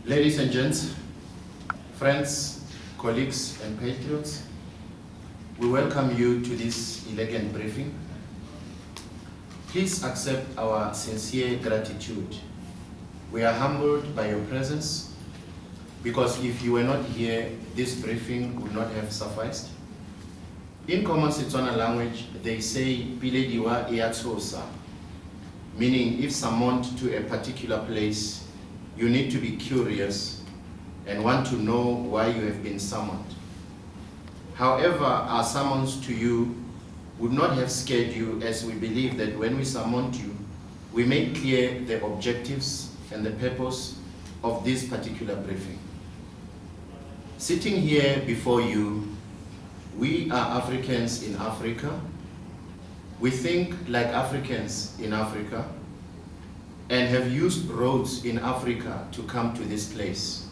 Ladies and gents, friends, colleagues and patriots, we welcome you to this elegant briefing. Please accept our sincere gratitude. We are humbled by your presence because if you were not here, this briefing would not have sufficed. In common Setswana language, they say, "Pile diwa iatsosa," meaning if summoned to a particular place, you need to be curious and want to know why you have been summoned. However, our summons to you would not have scared you, as we believe that when we summoned you, we made clear the objectives and the purpose of this particular briefing. Sitting here before you, we are Africans in Africa. We think like Africans in Africa and have used roads in Africa to come to this place.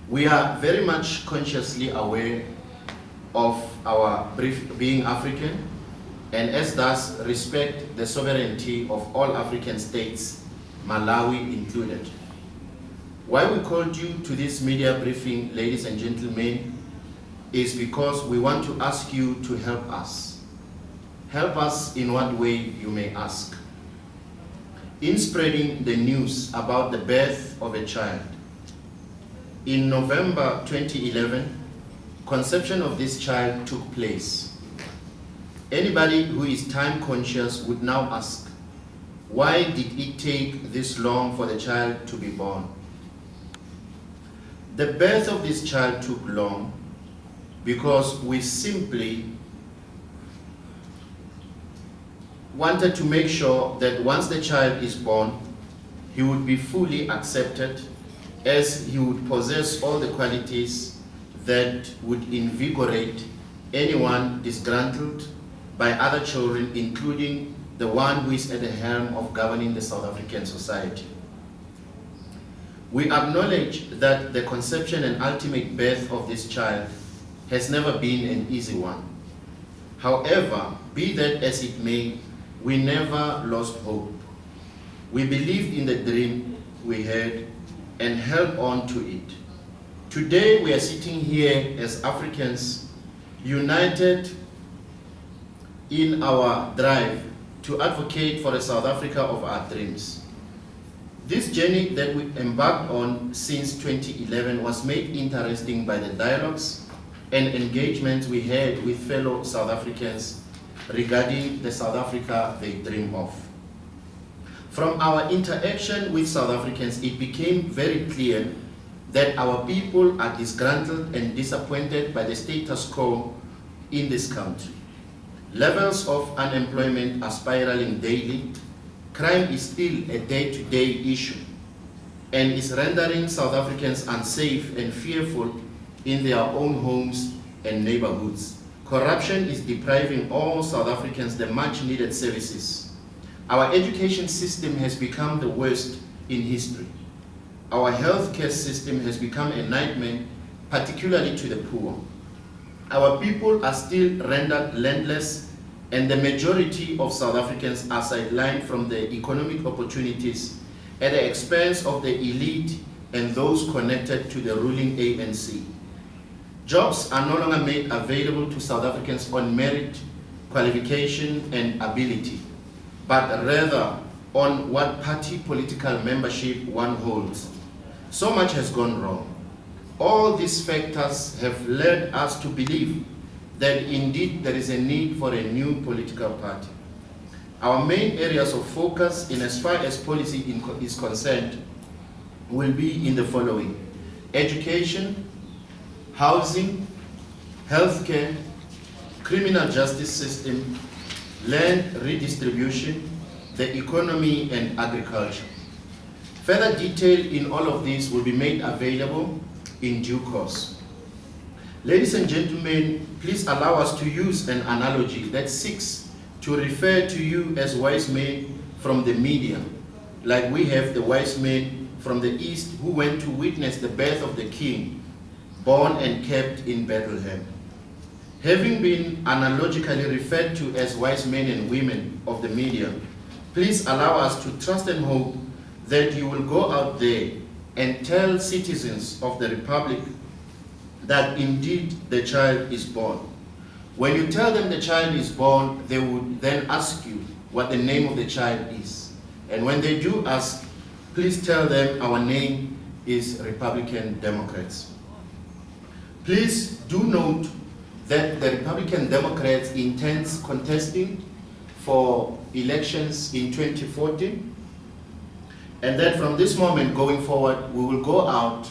We are very much consciously aware of our being African, and as thus respect the sovereignty of all African states, Malawi included. Why we called you to this media briefing, ladies and gentlemen, is because we want to ask you to help us. Help us in what way, you may ask? In spreading the news about the birth of a child. In November 2011, conception of this child took place. Anybody who is time conscious would now ask, why did it take this long for the child to be born? The birth of this child took long because we simply wanted to make sure that once the child is born, he would be fully accepted, as he would possess all the qualities that would invigorate anyone disgruntled by other children, including the one who is at the helm of governing the South African society. We acknowledge that the conception and ultimate birth of this child has never been an easy one. However, be that as it may, we never lost hope. We believed in the dream we had and held on to it. Today we are sitting here as Africans, united in our drive to advocate for a South Africa of our dreams. This journey that we embarked on since 2011 was made interesting by the dialogues and engagements we had with fellow South Africans regarding the South Africa they dream of. From our interaction with South Africans, it became very clear that our people are disgruntled and disappointed by the status quo in this country. Levels of unemployment are spiraling daily. Crime is still a day-to-day issue and is rendering South Africans unsafe and fearful in their own homes and neighborhoods. Corruption is depriving all South Africans the much-needed services. Our education system has become the worst in history. Our healthcare system has become a nightmare, particularly to the poor. Our people are still rendered landless, and the majority of South Africans are sidelined from the economic opportunities at the expense of the elite and those connected to the ruling ANC. Jobs are no longer made available to South Africans on merit, qualification, and ability, but rather on what party political membership one holds. So much has gone wrong. All these factors have led us to believe that indeed there is a need for a new political party. Our main areas of focus, in as far as policy is concerned, will be in the following: education, housing, healthcare, criminal justice system, land redistribution, the economy, and agriculture. Further detail in all of these will be made available in due course. Ladies and gentlemen, please allow us to use an analogy that seeks to refer to you as wise men from the media, like we have the wise men from the East who went to witness the birth of the King, born and kept in Bethlehem. Having been analogically referred to as wise men and women of the media, please allow us to trust and hope that you will go out there and tell citizens of the Republic that indeed the child is born. When you tell them the child is born, they would then ask you what the name of the child is. And when they do ask, please tell them our name is Republican Democrats. Please do note that the Republican Democrats intends contesting for elections in 2014, and that from this moment going forward, we will go out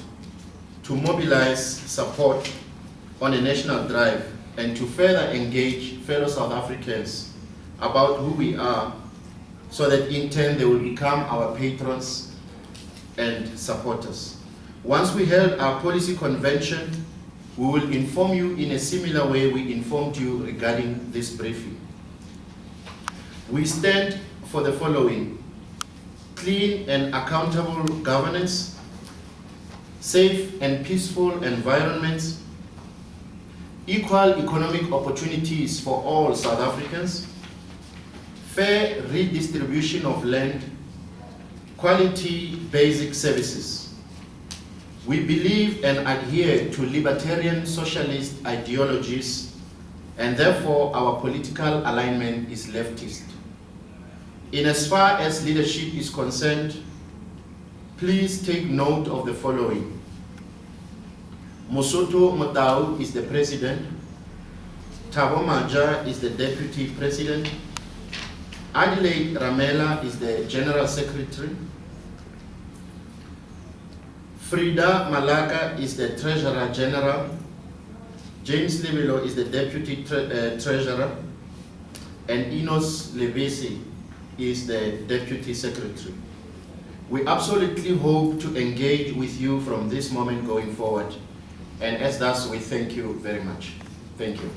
to mobilize support on a national drive and to further engage fellow South Africans about who we are, so that in turn they will become our patrons and supporters. Once we held our policy convention, we will inform you in a similar way we informed you regarding this briefing. We stand for the following: clean and accountable governance, safe and peaceful environments, equal economic opportunities for all South Africans, fair redistribution of land, quality basic services. We believe and adhere to libertarian socialist ideologies, and therefore our political alignment is leftist. In as far as leadership is concerned, please take note of the following. Mosotho Motau is the president. Thabo Maja is the deputy president. Adelaide Ramela is the general secretary. Frida Malaka is the treasurer general. James Lebelo is the deputy treasurer. And Enos Lebesi is the deputy secretary. We absolutely hope to engage with you from this moment going forward. And as thus, we thank you very much. Thank you.